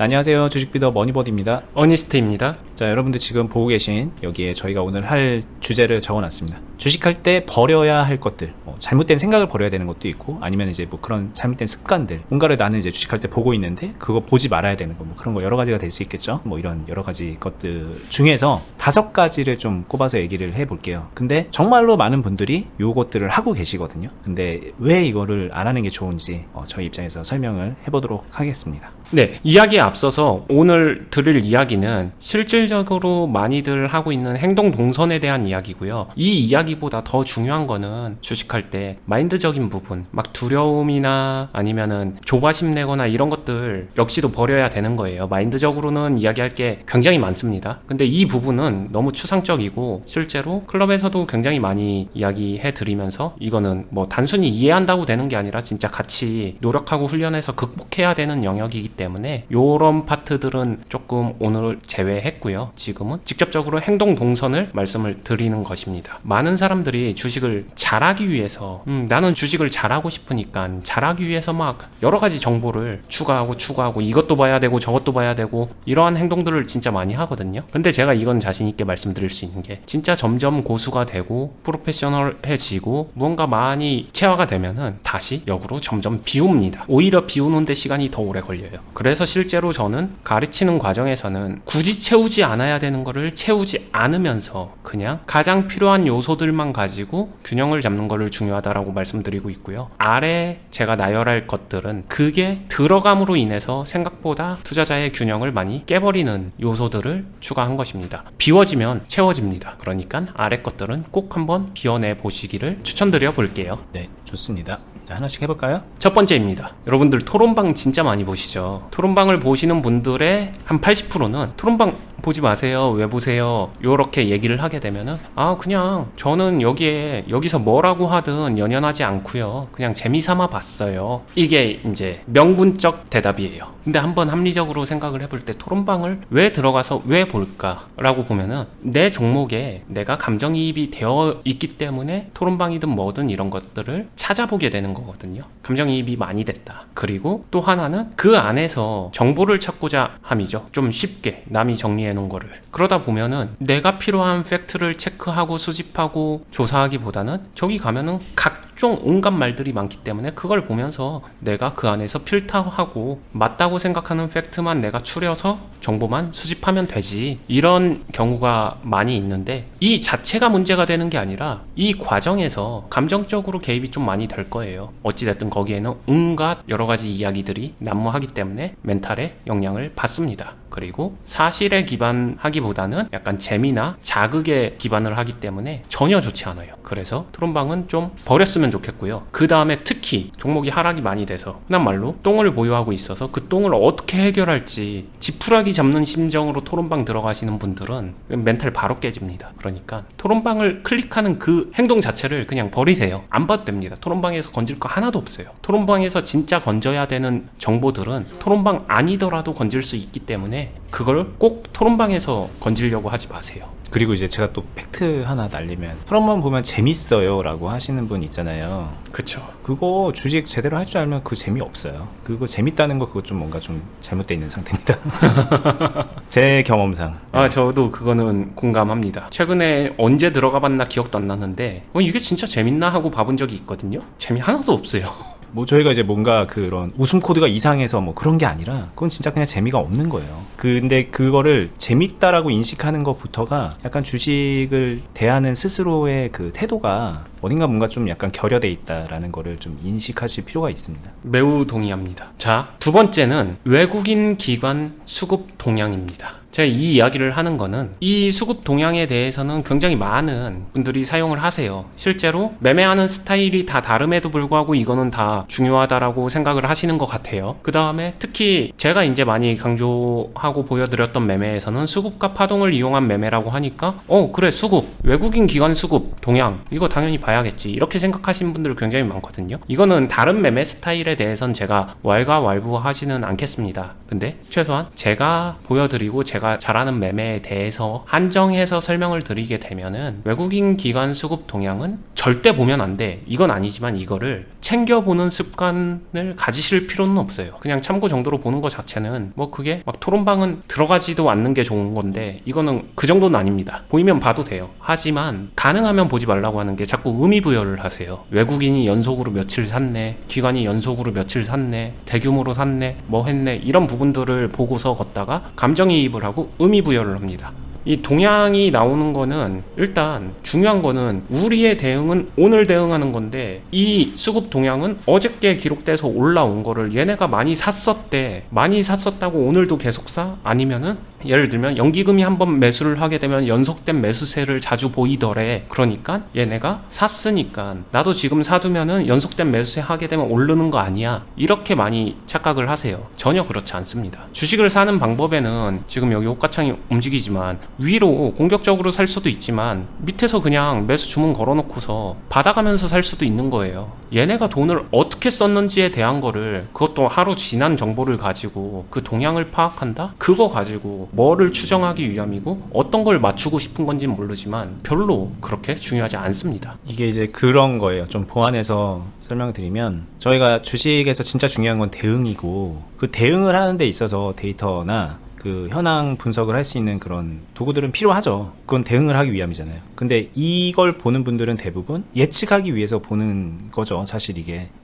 안녕하세요. 주식비더 머니버드입니다. 어니스트입니다. 자, 여러분들 지금 보고 계신 여기에 저희가 오늘 할 주제를 적어놨습니다. 주식할 때 버려야 할 것들, 잘못된 생각을 버려야 되는 것도 있고, 아니면 이제 뭐 그런 잘못된 습관들, 뭔가를 나는 이제 주식할 때 보고 있는데 그거 보지 말아야 되는 거, 뭐 그런 거 여러 가지가 될 수 있겠죠. 뭐 이런 여러 가지 것들 중에서 5가지를 좀 꼽아서 얘기를 해볼게요. 근데 정말로 많은 분들이 요것들을 하고 계시거든요. 근데 왜 이거를 안 하는 게 좋은지 저희 입장에서 설명을 해보도록 하겠습니다. 네, 이야기에 앞서서 오늘 들을 이야기는 실질적으로 많이들 하고 있는 행동 동선에 대한 이야기고요. 이 이야기보다 더 중요한 거는 주식할 때 마인드적인 부분, 막 두려움이나 아니면은 조바심 내거나 이런 것들 역시도 버려야 되는 거예요. 마인드적으로는 이야기할 게 굉장히 많습니다. 근데 이 부분은 너무 추상적이고 실제로 클럽에서도 굉장히 많이 이야기해 드리면서 이거는 뭐 단순히 이해한다고 되는 게 아니라 진짜 같이 노력하고 훈련해서 극복해야 되는 영역이기 때문에 요런 파트들은 조금 오늘 제외했고요. 지금은 직접적으로 행동 동선을 말씀을 드리는 것입니다. 많은 사람들이 주식을 잘하기 위해서 나는 주식을 잘하고 싶으니까 잘하기 위해서 막 여러 가지 정보를 추가하고 이것도 봐야 되고 저것도 봐야 되고 이러한 행동들을 진짜 많이 하거든요. 근데 제가 이건 자신 있게 말씀드릴 수 있는 게 진짜 점점 고수가 되고 프로페셔널해지고 무언가 많이 체화가 되면은 다시 역으로 점점 비웁니다. 오히려 비우는데 시간이 더 오래 걸려요. 그래서 실제로 저는 가르치는 과정에서는 굳이 채우지 않아야 되는 거를 채우지 않으면서 그냥 가장 필요한 요소들만 가지고 균형을 잡는 거를 중요하다라고 말씀드리고 있고요. 아래 제가 나열할 것들은 그게 들어감으로 인해서 생각보다 투자자의 균형을 많이 깨버리는 요소들을 추가한 것입니다. 비워지면 채워집니다. 그러니까 아래 것들은 꼭 한번 비워내 보시기를 추천드려 볼게요. 네, 좋습니다. 자, 하나씩 해볼까요? 첫 번째입니다. 여러분들 토론방 진짜 많이 보시죠? 토론방을 보시는 분들의 한 80%는 토론방 보지 마세요. 왜 보세요? 요렇게 얘기를 하게 되면은 그냥 저는 여기서 뭐라고 하든 연연하지 않고요. 그냥 재미삼아 봤어요. 이게 이제 명분적 대답이에요. 근데 한번 합리적으로 생각을 해볼 때 토론방을 왜 들어가서 왜 볼까라고 보면은 내 종목에 내가 감정이입이 되어 있기 때문에 토론방이든 뭐든 이런 것들을 찾아보게 되는 거거든요. 감정이입이 많이 됐다. 그리고 또 하나는 그 안에서 정보를 찾고자 함이죠. 좀 쉽게 남이 정리해 놓은 거를. 그러다 보면은 내가 필요한 팩트를 체크하고 수집하고 조사하기보다는 저기 가면은 각종 온갖 말들이 많기 때문에 그걸 보면서 내가 그 안에서 필터하고 맞다고 생각하는 팩트만 내가 추려서 정보만 수집하면 되지. 이런 경우가 많이 있는데 이 자체가 문제가 되는 게 아니라 이 과정에서 감정적으로 개입이 좀 많이 될 거예요. 어찌됐든 거기에는 온갖 여러 가지 이야기들이 난무하기 때문에 멘탈에 영향을 받습니다. 그리고 사실에 기반하기보다는 약간 재미나 자극에 기반을 하기 때문에 전혀 좋지 않아요. 그래서 토론방은 좀 버렸으면 좋겠고요. 그 다음에 특히 종목이 하락이 많이 돼서 흔한 말로 똥을 보유하고 있어서 그 똥을 어떻게 해결할지 지푸라기 잡는 심정으로 토론방 들어가시는 분들은 멘탈 바로 깨집니다. 그러니까 토론방을 클릭하는 그 행동 자체를 그냥 버리세요. 안 봐도 됩니다. 토론방에서 건질 거 하나도 없어요. 토론방에서 진짜 건져야 되는 정보들은 토론방 아니더라도 건질 수 있기 때문에 그걸 꼭 토론방에서 건지려고 하지 마세요. 그리고 이제 제가 또 팩트 하나 날리면 토론만 보면 재밌어요 라고 하시는 분 있잖아요. 그쵸. 그거 주식 제대로 할 줄 알면 그 재미없어요. 그거 재밌다는 거 그거 좀 뭔가 좀 잘못되어 있는 상태입니다. 제 경험상. 저도 그거는 공감합니다. 최근에 언제 들어가 봤나 기억도 안 나는데 이게 진짜 재밌나 하고 봐본 적이 있거든요. 재미 하나도 없어요. 뭐 저희가 이제 뭔가 그런 웃음 코드가 이상해서 뭐 그런 게 아니라 그건 진짜 그냥 재미가 없는 거예요. 근데 그거를 재밌다라고 인식하는 것부터가 약간 주식을 대하는 스스로의 그 태도가 어딘가 뭔가 좀 약간 결여돼 있다라는 거를 좀 인식하실 필요가 있습니다. 매우 동의합니다. 자, 두 번째는 외국인 기관 수급 동향입니다. 제가 이 이야기를 하는 거는 이 수급 동향에 대해서는 굉장히 많은 분들이 사용을 하세요. 실제로 매매하는 스타일이 다 다름에도 불구하고 이거는 다 중요하다라고 생각을 하시는 것 같아요. 그 다음에 특히 제가 이제 많이 강조하고 보여드렸던 매매에서는 수급과 파동을 이용한 매매라고 하니까 그래 수급, 외국인 기관 수급 동향 이거 당연히 봐야겠지 이렇게 생각하시는 분들 굉장히 많거든요. 이거는 다른 매매 스타일에 대해선 제가 왈가왈부하지는 않겠습니다. 근데 최소한 제가 보여드리고 제가 잘하는 매매에 대해서 한정해서 설명을 드리게 되면은 외국인 기관 수급 동향은 절대 보면 안 돼. 이건 아니지만 이거를 챙겨보는 습관을 가지실 필요는 없어요. 그냥 참고 정도로 보는 것 자체는 뭐 그게 막 토론방은 들어가지도 않는 게 좋은 건데 이거는 그 정도는 아닙니다. 보이면 봐도 돼요. 하지만 가능하면 보지 말라고 하는 게 자꾸 의미부여를 하세요. 외국인이 연속으로 며칠 샀네, 기관이 연속으로 며칠 샀네, 대규모로 샀네, 뭐 했네, 이런 부분들을 보고서 걷다가 감정이입을 하고 의미부여를 합니다. 이 동향이 나오는 거는 일단 중요한 거는 우리의 대응은 오늘 대응하는 건데 이 수급 동향은 어저께 기록돼서 올라온 거를 얘네가 많이 샀었대, 많이 샀었다고 오늘도 계속 사? 아니면은 예를 들면 연기금이 한번 매수를 하게 되면 연속된 매수세를 자주 보이더래. 그러니까 얘네가 샀으니까 나도 지금 사두면은 연속된 매수세 하게 되면 오르는 거 아니야, 이렇게 많이 착각을 하세요. 전혀 그렇지 않습니다. 주식을 사는 방법에는 지금 여기 호가창이 움직이지만 위로 공격적으로 살 수도 있지만 밑에서 그냥 매수 주문 걸어놓고서 받아가면서 살 수도 있는 거예요. 얘네가 돈을 어떻게 썼는지에 대한 거를, 그것도 하루 지난 정보를 가지고 그 동향을 파악한다? 그거 가지고 뭐를 추정하기 위함이고 어떤 걸 맞추고 싶은 건지는 모르지만 별로 그렇게 중요하지 않습니다. 이게 이제 그런 거예요. 좀 보완해서 설명드리면 저희가 주식에서 진짜 중요한 건 대응이고, 그 대응을 하는 데 있어서 데이터나 그 현황 분석을 할 수 있는 그런 도구들은 필요하죠. 그건 대응을 하기 위함이잖아요. 근데 이걸 보는 분들은 대부분 예측하기 위해서 보는 거죠. 사실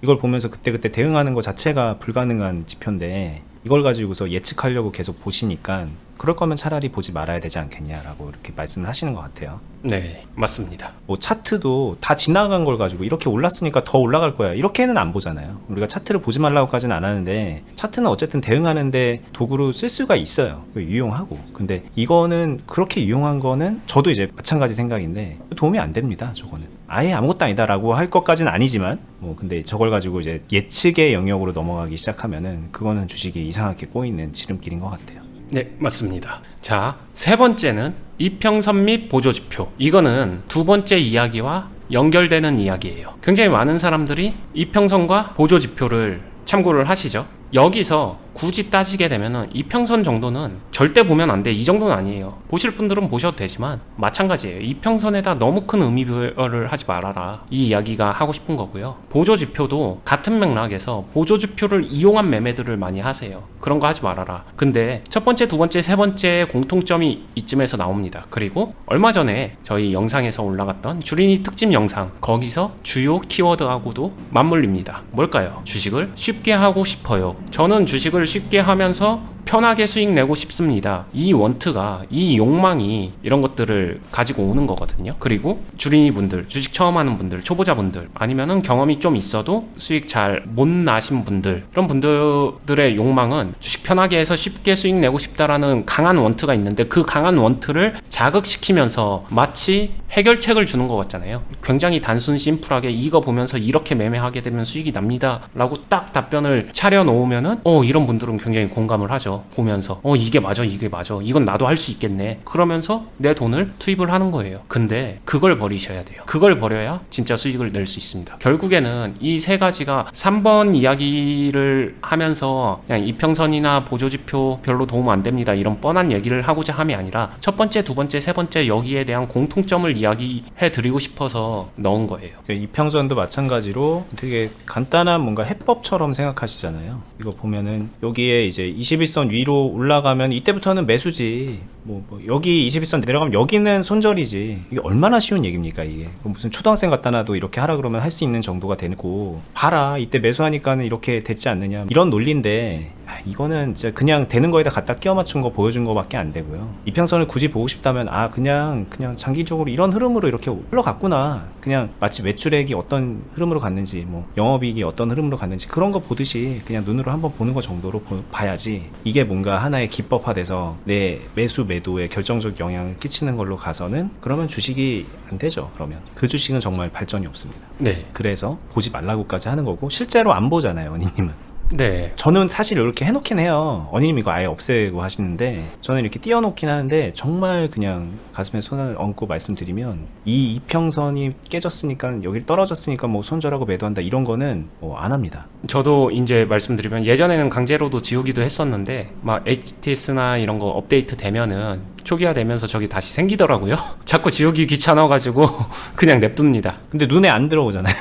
이걸 보면서 그때그때 대응하는 것 자체가 불가능한 지표인데 이걸 가지고서 예측하려고 계속 보시니까 그럴 거면 차라리 보지 말아야 되지 않겠냐라고 이렇게 말씀을 하시는 것 같아요. 네, 맞습니다. 뭐 차트도 다 지나간 걸 가지고 이렇게 올랐으니까 더 올라갈 거야, 이렇게는 안 보잖아요. 우리가 차트를 보지 말라고까지는 안 하는데 차트는 어쨌든 대응하는데 도구로 쓸 수가 있어요. 유용하고. 근데 이거는 그렇게 유용한 거는 저도 이제 마찬가지 생각인데 도움이 안 됩니다. 저거는 아예 아무것도 아니다라고 할 것까지는 아니지만 뭐 근데 저걸 가지고 이제 예측의 영역으로 넘어가기 시작하면은 그거는 주식이 이상하게 꼬이는 지름길인 것 같아요. 네, 맞습니다. 자, 세 번째는 이평선 및 보조지표. 이거는 두 번째 이야기와 연결되는 이야기예요. 굉장히 많은 사람들이 이평선과 보조지표를 참고를 하시죠. 여기서 굳이 따지게 되면은 이평선 정도는 절대 보면 안 돼, 이 정도는 아니에요. 보실 분들은 보셔도 되지만 마찬가지예요. 이평선에다 너무 큰 의미부여를 하지 말아라, 이 이야기가 하고 싶은 거고요. 보조지표도 같은 맥락에서 보조지표를 이용한 매매들을 많이 하세요. 그런 거 하지 말아라. 근데 첫 번째, 두 번째, 세 번째 공통점이 이쯤에서 나옵니다. 그리고 얼마 전에 저희 영상에서 올라갔던 주린이 특집 영상, 거기서 주요 키워드하고도 맞물립니다. 뭘까요? 주식을 쉽게 하고 싶어요. 저는 주식을 쉽게 하면서 편하게 수익 내고 싶습니다. 이 원트가, 이 욕망이 이런 것들을 가지고 오는 거거든요. 그리고 주린이 분들, 주식 처음 하는 분들, 초보자분들, 아니면은 경험이 좀 있어도 수익 잘 못 나신 분들, 이런 분들의 욕망은 주식 편하게 해서 쉽게 수익 내고 싶다라는 강한 원트가 있는데 그 강한 원트를 자극시키면서 마치 해결책을 주는 것 같잖아요. 굉장히 단순 심플하게 이거 보면서 이렇게 매매하게 되면 수익이 납니다 라고 딱 답변을 차려놓으면은 이런 분들은 굉장히 공감을 하죠. 보면서 이게 맞아, 이게 맞아, 이건 나도 할 수 있겠네, 그러면서 내 돈을 투입을 하는 거예요. 근데 그걸 버리셔야 돼요. 그걸 버려야 진짜 수익을 낼 수 있습니다. 결국에는 이 세 가지가 3번 이야기를 하면서 그냥 이평선이나 보조지표 별로 도움 안 됩니다, 이런 뻔한 얘기를 하고자 함이 아니라 첫 번째, 두 번째, 세 번째 여기에 대한 공통점을 이야기해 드리고 싶어서 넣은 거예요. 이평선도 마찬가지로 되게 간단한 뭔가 해법처럼 생각하시잖아요. 이거 보면은 여기에 이제 21선 위로 올라가면 이때부터는 매수지, 뭐 여기 21선 내려가면 여기는 손절이지. 이게 얼마나 쉬운 얘기입니까? 이게 무슨 초등학생 갖다 놔도 이렇게 하라 그러면 할 수 있는 정도가 되고, 봐라 이때 매수하니까는 이렇게 됐지 않느냐, 이런 논리인데 이거는 진짜 그냥 되는 거에다 갖다 끼워 맞춘 거 보여준 거밖에 안 되고요. 이평선을 굳이 보고 싶다면 그냥 장기적으로 이런 흐름으로 이렇게 흘러갔구나, 그냥 마치 매출액이 어떤 흐름으로 갔는지, 뭐 영업이익이 어떤 흐름으로 갔는지 그런 거 보듯이 그냥 눈으로 한번 보는 거 정도로 봐야지, 이게 뭔가 하나의 기법화돼서 내 매수 매도에 결정적 영향을 끼치는 걸로 가서는 그러면 주식이 안 되죠. 그러면 그 주식은 정말 발전이 없습니다. 네. 그래서 보지 말라고까지 하는 거고, 실제로 안 보잖아요, 언니님은. 네. 저는 사실 이렇게 해놓긴 해요. 언니님 이거 아예 없애고 하시는데 저는 이렇게 띄워놓긴 하는데 정말 그냥 가슴에 손을 얹고 말씀드리면 이 이평선이 깨졌으니까 여기 떨어졌으니까 뭐 손절하고 매도한다 이런 거는 안 합니다. 저도 이제 말씀드리면 예전에는 강제로도 지우기도 했었는데 막 HTS나 이런 거 업데이트 되면은 초기화 되면서 저기 다시 생기더라고요. 자꾸 지우기 귀찮아가지고 그냥 냅둡니다. 근데 눈에 안 들어오잖아요.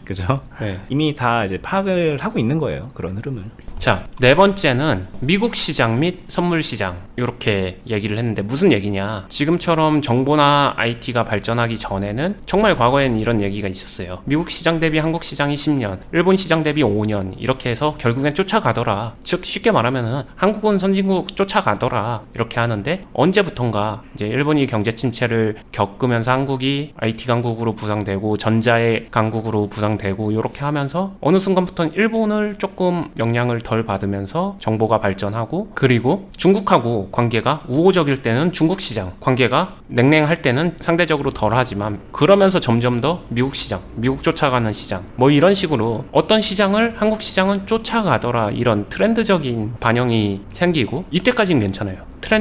그죠? 네. 이미 다 이제 파악을 하고 있는 거예요. 그런 흐름을. 자, 네 번째는 미국 시장 및 선물 시장 이렇게 얘기를 했는데 무슨 얘기냐? 지금처럼 정보나 IT가 발전하기 전에는 정말 과거에는 이런 얘기가 있었어요. 미국 시장 대비 한국 시장이 10년, 일본 시장 대비 5년 이렇게 해서 결국엔 쫓아가더라. 즉 쉽게 말하면은 한국은 선진국 쫓아가더라 이렇게 하는데 언제부턴가 이제 일본이 경제 침체를 겪으면서 한국이 IT 강국으로 부상되고 전자의 강국으로 부상되고 이렇게 하면서 어느 순간부터는 일본을 조금 영향을 덜 받으면서 정보가 발전하고 그리고 중국하고 관계가 우호적일 때는 중국 시장 관계가 냉랭할 때는 상대적으로 덜하지만 그러면서 점점 더 미국 시장 미국 쫓아가는 시장 뭐 이런 식으로 어떤 시장을 한국 시장은 쫓아가더라 이런 트렌드적인 반영이 생기고 이때까지는 괜찮아요.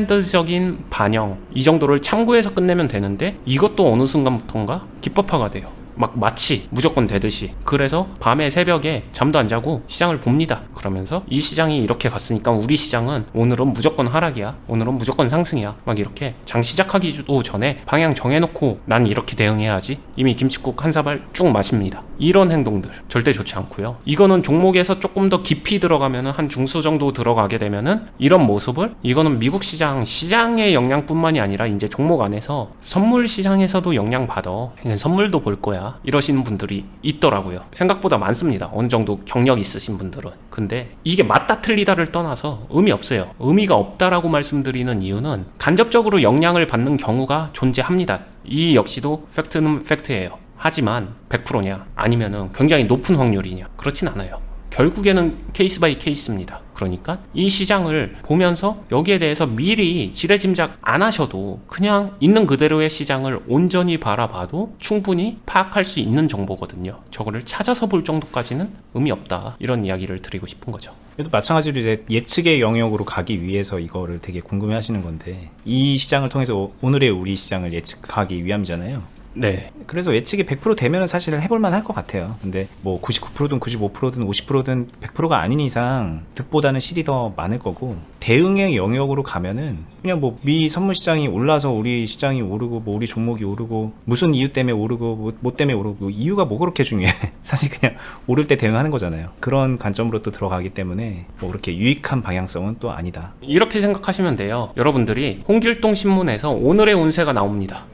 트렌드적인 반영 이 정도를 참고해서 끝내면 되는데 이것도 어느 순간부터인가 기법화가 돼요. 막 마치 무조건 되듯이. 그래서 밤에 새벽에 잠도 안 자고 시장을 봅니다. 그러면서 이 시장이 이렇게 갔으니까 우리 시장은 오늘은 무조건 하락이야, 오늘은 무조건 상승이야, 막 이렇게 장 시작하기도 전에 방향 정해놓고 난 이렇게 대응해야지 이미 김칫국 한 사발 쭉 마십니다. 이런 행동들 절대 좋지 않고요. 이거는 종목에서 조금 더 깊이 들어가면은 한 중수 정도 들어가게 되면은 이런 모습을 이거는 미국 시장의 영향뿐만이 아니라 이제 종목 안에서 선물 시장에서도 영향받아. 선물도 볼 거야. 이러시는 분들이 있더라고요. 생각보다 많습니다. 어느 정도 경력 있으신 분들은. 근데 이게 맞다 틀리다를 떠나서 의미 없어요. 의미가 없다라고 말씀드리는 이유는 간접적으로 영향을 받는 경우가 존재합니다. 이 역시도 팩트는 팩트예요. 하지만 100%냐 아니면은 굉장히 높은 확률이냐 그렇진 않아요. 결국에는 케이스 바이 케이스입니다. 그러니까 이 시장을 보면서 여기에 대해서 미리 지레짐작 안 하셔도 그냥 있는 그대로의 시장을 온전히 바라봐도 충분히 파악할 수 있는 정보거든요. 저거를 찾아서 볼 정도까지는 의미 없다. 이런 이야기를 드리고 싶은 거죠. 그래도 마찬가지로 이제 예측의 영역으로 가기 위해서 이거를 되게 궁금해 하시는 건데 이 시장을 통해서 오늘의 우리 시장을 예측하기 위함이잖아요. 네. 그래서 예측이 100% 되면은 사실 해볼만 할 것 같아요. 근데 뭐 99%든 95%든 50%든 100%가 아닌 이상 득보다는 실이 더 많을 거고 대응의 영역으로 가면은 그냥 뭐 미 선물 시장이 올라서 우리 시장이 오르고 뭐 우리 종목이 오르고 무슨 이유 때문에 오르고 뭐 때문에 오르고 이유가 뭐 그렇게 중요해. 사실 그냥 오를 때 대응하는 거잖아요. 그런 관점으로 또 들어가기 때문에 뭐 그렇게 유익한 방향성은 또 아니다. 이렇게 생각하시면 돼요. 여러분들이 홍길동 신문에서 오늘의 운세가 나옵니다.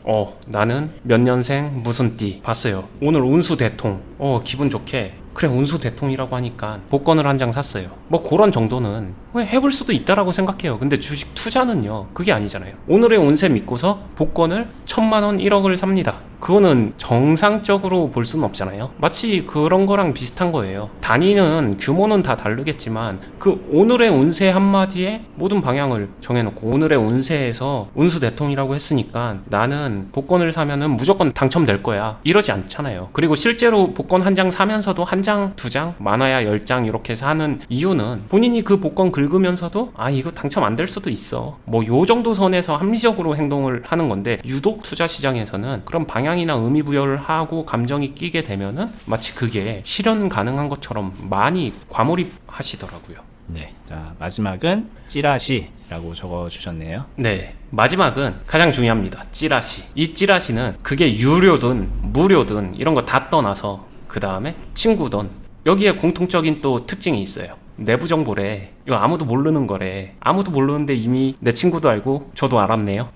나는 몇 년생 무슨 띠 봤어요. 오늘 운수 대통. 기분 좋게. 그래 운수 대통이라고 하니까 복권을 한 장 샀어요. 뭐 그런 정도는 해볼 수도 있다라고 생각해요. 근데 주식 투자는요 그게 아니잖아요. 오늘의 운세 믿고서 복권을 1,000만원 1억을 삽니다. 그거는 정상적으로 볼 수는 없잖아요. 마치 그런 거랑 비슷한 거예요. 단위는 규모는 다 다르겠지만 그 오늘의 운세 한마디에 모든 방향을 정해놓고 오늘의 운세에서 운수 대통이라고 했으니까 나는 복권을 사면은 무조건 당첨될 거야 이러지 않잖아요. 그리고 실제로 복권 한 장 사면서도 한 장, 두 장, 많아야 10장 이렇게 사는 이유는 본인이 그 복권 긁으면서도 이거 당첨 안 될 수도 있어 뭐 요 정도 선에서 합리적으로 행동을 하는 건데 유독 투자 시장에서는 그런 방향이나 의미 부여를 하고 감정이 끼게 되면은 마치 그게 실현 가능한 것처럼 많이 과몰입하시더라고요. 네. 자, 마지막은 찌라시라고 적어주셨네요. 네. 마지막은 가장 중요합니다. 찌라시. 이 찌라시는 그게 유료든 무료든 이런 거 다 떠나서 그 다음에 친구든 여기에 공통적인 또 특징이 있어요. 내부 정보래. 이거 아무도 모르는 거래. 아무도 모르는데 이미 내 친구도 알고 저도 알았네요.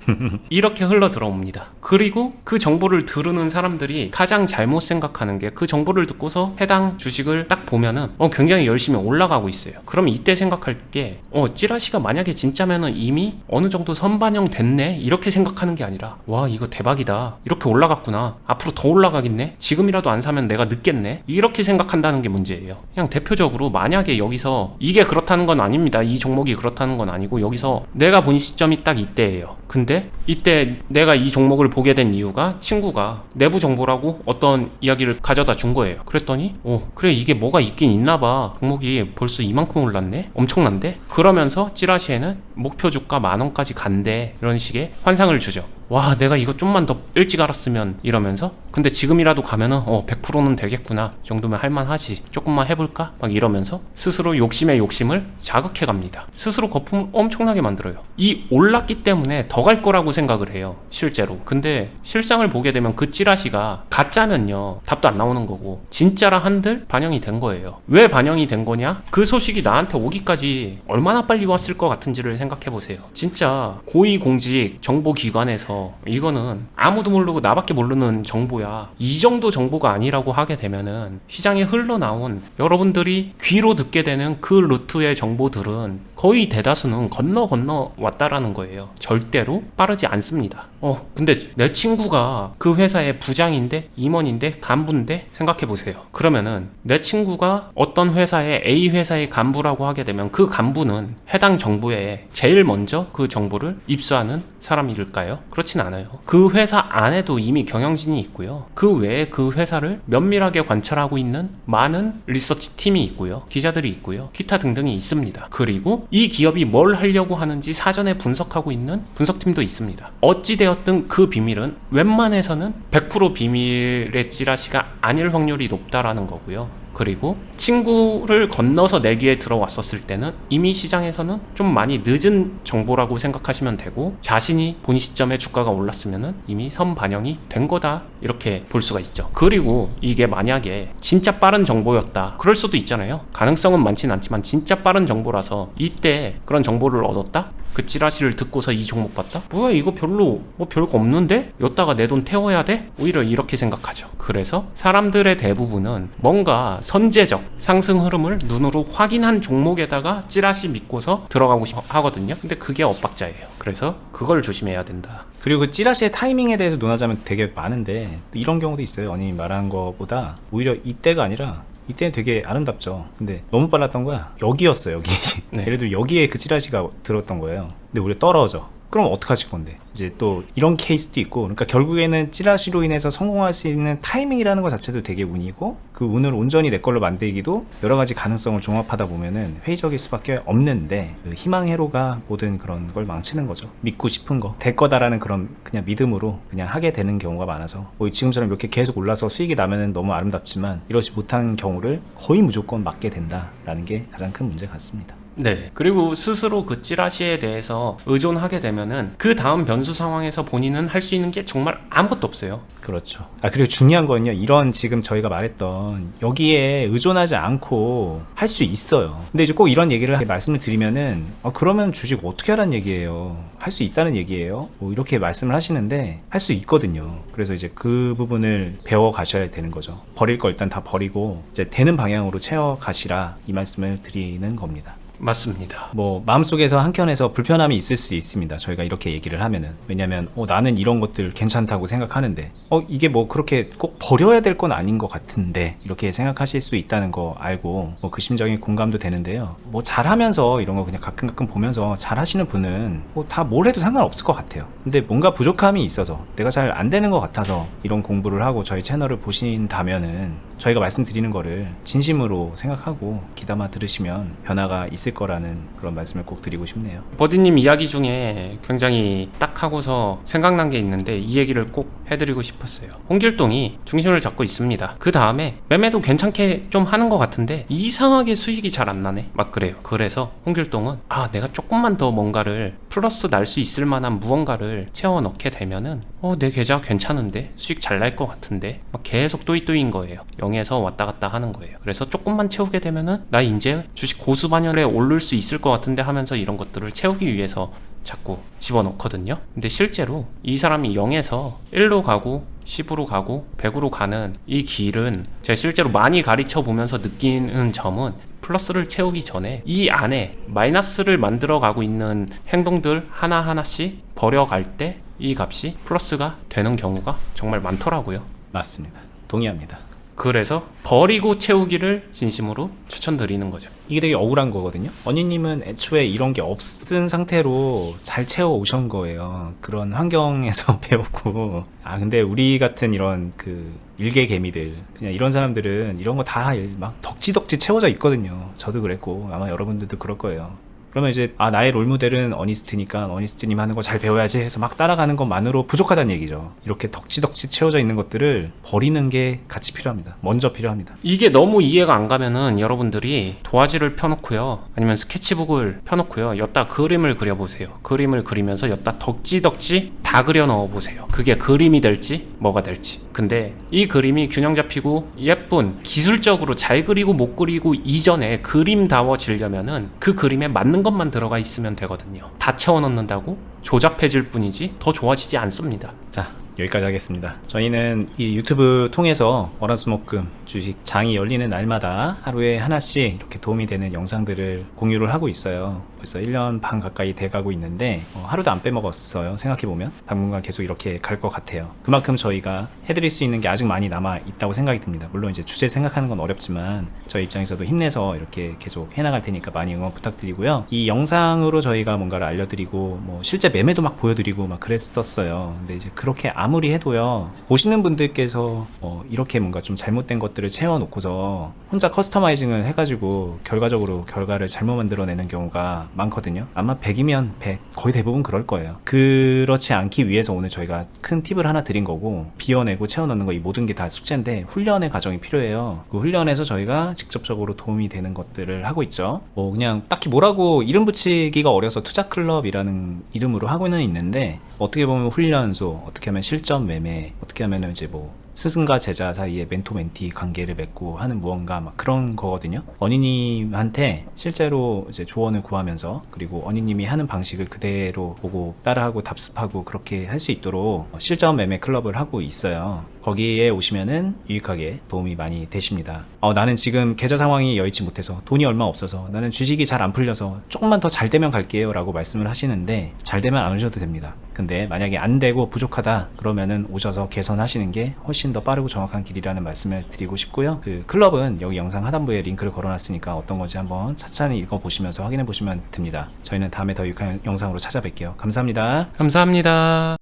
이렇게 흘러 들어옵니다. 그리고 그 정보를 들으는 사람들이 가장 잘못 생각하는 게 그 정보를 듣고서 해당 주식을 딱 보면은 굉장히 열심히 올라가고 있어요. 그럼 이때 생각할 게 찌라시가 만약에 진짜면은 이미 어느 정도 선반영 됐네 이렇게 생각하는 게 아니라 와 이거 대박이다 이렇게 올라갔구나 앞으로 더 올라가겠네 지금이라도 안 사면 내가 늦겠네 이렇게 생각한다는 게 문제예요. 그냥 대표적으로 만약에 여기서 여기서 이게 그렇다는 건 아닙니다. 이 종목이 그렇다는 건 아니고 여기서 내가 본 시점이 딱 이때예요. 근데 이때 내가 이 종목을 보게 된 이유가 친구가 내부 정보라고 어떤 이야기를 가져다 준 거예요. 그랬더니 그래 이게 뭐가 있긴 있나 봐. 종목이 벌써 이만큼 올랐네? 엄청난데? 그러면서 찌라시에는 목표 주가 10,000원까지 간대. 이런 식의 환상을 주죠. 와 내가 이거 좀만 더 일찍 알았으면 이러면서 근데 지금이라도 가면은 100%는 되겠구나 이 정도면 할만하지 조금만 해볼까 막 이러면서 스스로 욕심에 욕심을 자극해 갑니다. 스스로 거품을 엄청나게 만들어요. 이 올랐기 때문에 더 갈 거라고 생각을 해요 실제로. 근데 실상을 보게 되면 그 찌라시가 가짜면요 답도 안 나오는 거고 진짜라 한들 반영이 된 거예요. 왜 반영이 된 거냐? 그 소식이 나한테 오기까지 얼마나 빨리 왔을 것 같은지를 생각해 보세요. 진짜 고위공직 정보기관에서 이거는 아무도 모르고 나밖에 모르는 정보야. 이 정도 정보가 아니라고 하게 되면은 시장에 흘러나온 여러분들이 귀로 듣게 되는 그 루트의 정보들은 거의 대다수는 건너 왔다라는 거예요. 절대로 빠르지 않습니다. 근데 내 친구가 그 회사의 부장인데 임원인데 간부인데 생각해 보세요. 그러면은 내 친구가 어떤 회사의 A 회사의 간부라고 하게 되면 그 간부는 해당 정보에 제일 먼저 그 정보를 입수하는 사람일까요? 그렇진 않아요. 그 회사 안에도 이미 경영진이 있고요. 그 외에 그 회사를 면밀하게 관찰하고 있는 많은 리서치 팀이 있고요. 기자들이 있고요. 기타 등등이 있습니다. 그리고 이 기업이 뭘 하려고 하는지 사전에 분석하고 있는 분석팀도 있습니다. 어찌되었든 그 비밀은 웬만해서는 100% 비밀의 찌라시가 아닐 확률이 높다라는 거고요. 그리고 친구를 건너서 내 귀에 들어왔었을 때는 이미 시장에서는 좀 많이 늦은 정보라고 생각하시면 되고 자신이 본 시점에 주가가 올랐으면 이미 선반영이 된 거다 이렇게 볼 수가 있죠. 그리고 이게 만약에 진짜 빠른 정보였다 그럴 수도 있잖아요. 가능성은 많진 않지만 진짜 빠른 정보라서 이때 그런 정보를 얻었다? 그 찌라시를 듣고서 이 종목 봤다? 뭐야 이거 별로 별거 없는데? 여기다가 내 돈 태워야 돼? 오히려 이렇게 생각하죠. 그래서 사람들의 대부분은 뭔가 선제적 상승 흐름을 눈으로 확인한 종목에다가 찌라시 믿고서 들어가고 싶어 하거든요. 근데 그게 엇박자예요. 그래서 그걸 조심해야 된다. 그리고 그 찌라시의 타이밍에 대해서 논하자면 되게 많은데 이런 경우도 있어요. 언니 말한 거보다 오히려 이때가 아니라 이때는 되게 아름답죠. 근데 너무 빨랐던 거야. 여기였어 여기. 네. 예를 들어 여기에 그 찌라시가 들었던 거예요. 근데 우리 떨어져. 그럼 어떡하실 건데? 이제 또 이런 케이스도 있고, 그러니까 결국에는 찌라시로 인해서 성공할 수 있는 타이밍이라는 것 자체도 되게 운이고, 그 운을 온전히 내 걸로 만들기도 여러 가지 가능성을 종합하다 보면은 회의적일 수밖에 없는데, 그 희망회로가 모든 그런 걸 망치는 거죠. 믿고 싶은 거, 될 거다라는 그런 그냥 믿음으로 그냥 하게 되는 경우가 많아서, 뭐 지금처럼 이렇게 계속 올라서 수익이 나면은 너무 아름답지만, 이러지 못한 경우를 거의 무조건 맞게 된다라는 게 가장 큰 문제 같습니다. 네. 그리고 스스로 그 찌라시에 대해서 의존하게 되면은 그 다음 변수 상황에서 본인은 할 수 있는 게 정말 아무것도 없어요. 그렇죠. 그리고 중요한 거는요, 이런 지금 저희가 말했던 여기에 의존하지 않고 할 수 있어요. 근데 이제 꼭 이런 얘기를 말씀을 드리면은 그러면 주식 어떻게 하라는 얘기예요? 할 수 있다는 얘기예요? 뭐 이렇게 말씀을 하시는데 할 수 있거든요. 그래서 이제 그 부분을 배워 가셔야 되는 거죠. 버릴 거 일단 다 버리고 이제 되는 방향으로 채워 가시라 이 말씀을 드리는 겁니다. 맞습니다. 뭐 마음속에서 한켠에서 불편함이 있을 수 있습니다. 저희가 이렇게 얘기를 하면은. 왜냐면 나는 이런 것들 괜찮다고 생각하는데 이게 뭐 그렇게 꼭 버려야 될 건 아닌 것 같은데 이렇게 생각하실 수 있다는 거 알고 그 심정이 공감도 되는데요. 뭐 잘하면서 이런 거 그냥 가끔 보면서 잘하시는 분은 다 뭘 해도 상관없을 것 같아요. 근데 뭔가 부족함이 있어서 내가 잘 안 되는 것 같아서 이런 공부를 하고 저희 채널을 보신다면은 저희가 말씀드리는 거를 진심으로 생각하고 귀담아 들으시면 변화가 있을 거라는 그런 말씀을 꼭 드리고 싶네요. 버디님 이야기 중에 굉장히 딱 하고서 생각난 게 있는데 이 얘기를 꼭 해드리고 싶었어요. 홍길동이 중심을 잡고 있습니다. 그 다음에 매매도 괜찮게 좀 하는 것 같은데 이상하게 수익이 잘 안 나네 막 그래요. 그래서 홍길동은 내가 조금만 더 뭔가를 플러스 날 수 있을 만한 무언가를 채워 넣게 되면은 내 계좌 괜찮은데 수익 잘 날 것 같은데 막 계속 또이또이인 거예요. 0에서 왔다 갔다 하는 거예요. 그래서 조금만 채우게 되면은 나 이제 주식 고수반열에 오를 수 있을 것 같은데 하면서 이런 것들을 채우기 위해서 자꾸 집어넣거든요. 근데 실제로 이 사람이 0에서 1로 가고 10으로 가고 100으로 가는 이 길은 제가 실제로 많이 가르쳐 보면서 느끼는 점은 플러스를 채우기 전에 이 안에 마이너스를 만들어 가고 있는 행동들 하나하나씩 버려갈 때 이 값이 플러스가 되는 경우가 정말 많더라고요. 맞습니다. 동의합니다. 그래서 버리고 채우기를 진심으로 추천드리는 거죠. 이게 되게 억울한 거거든요. 언니님은 애초에 이런 게 없은 상태로 잘 채워 오신 거예요. 그런 환경에서 배웠고. 아, 근데 우리 같은 이런 그 일개 개미들, 그냥 이런 사람들은 이런 거 다 막 덕지덕지 채워져 있거든요. 저도 그랬고, 아마 여러분들도 그럴 거예요. 그러면 이제 나의 롤모델은 어니스트니까 어니스트님 하는 거 잘 배워야지 해서 막 따라가는 것만으로 부족하다는 얘기죠. 이렇게 덕지덕지 채워져 있는 것들을 버리는 게 같이 필요합니다. 먼저 필요합니다. 이게 너무 이해가 안 가면은 여러분들이 도화지를 펴놓고요, 아니면 스케치북을 펴놓고요, 여기다 그림을 그려보세요. 그림을 그리면서 여기다 덕지덕지 다 그려 넣어보세요. 그게 그림이 될지 뭐가 될지. 근데 이 그림이 균형 잡히고 예쁜, 기술적으로 잘 그리고 못 그리고 이전에 그림다워지려면은 그 그림에 맞는 것만 들어가 있으면 되거든요. 다 채워 넣는다고 조잡해질 뿐이지 더 좋아지지 않습니다. 자, 여기까지 하겠습니다. 저희는 이 유튜브 통해서 월화수목금 주식 장이 열리는 날마다 하루에 하나씩 이렇게 도움이 되는 영상들을 공유를 하고 있어요. 벌써 1년 반 가까이 돼가고 있는데 하루도 안 빼먹었어요. 생각해보면 당분간 계속 이렇게 갈 것 같아요. 그만큼 저희가 해드릴 수 있는 게 아직 많이 남아 있다고 생각이 듭니다. 물론 이제 주제 생각하는 건 어렵지만 저희 입장에서도 힘내서 이렇게 계속 해나갈 테니까 많이 응원 부탁드리고요. 이 영상으로 저희가 뭔가를 알려드리고 뭐 실제 매매도 막 보여드리고 막 그랬었어요. 근데 이제 그렇게 아무리 해도요, 보시는 분들께서 이렇게 뭔가 좀 잘못된 것들을 채워놓고서 혼자 커스터마이징을 해가지고 결과적으로 결과를 잘못 만들어내는 경우가 많거든요. 아마 100이면 100, 거의 대부분 그럴 거예요. 그렇지 않기 위해서 오늘 저희가 큰 팁을 하나 드린 거고, 비워내고 채워넣는 거 이 모든 게 다 숙제인데 훈련의 과정이 필요해요. 그 훈련에서 저희가 직접적으로 도움이 되는 것들을 하고 있죠. 뭐 그냥 딱히 뭐라고 이름 붙이기가 어려서 투자클럽이라는 이름으로 하고는 있는데, 어떻게 보면 훈련소, 어떻게 하면 실전 매매, 어떻게 하면 이제 뭐 스승과 제자 사이에 멘토 멘티 관계를 맺고 하는 무언가 막 그런 거거든요. 언니님한테 실제로 이제 조언을 구하면서, 그리고 언니님이 하는 방식을 그대로 보고 따라하고 답습하고 그렇게 할 수 있도록 실전 매매 클럽을 하고 있어요. 거기에 오시면은 유익하게 도움이 많이 되십니다. 나는 지금 계좌 상황이 여의치 못해서, 돈이 얼마 없어서, 나는 주식이 잘 안 풀려서 조금만 더 잘 되면 갈게요 라고 말씀을 하시는데, 잘 되면 안 오셔도 됩니다. 근데 만약에 안 되고 부족하다 그러면은 오셔서 개선하시는 게 훨씬 더 빠르고 정확한 길이라는 말씀을 드리고 싶고요. 그 클럽은 여기 영상 하단부에 링크를 걸어놨으니까 어떤 건지 한번 차차히 읽어보시면서 확인해 보시면 됩니다. 저희는 다음에 더 유익한 영상으로 찾아뵐게요. 감사합니다. 감사합니다.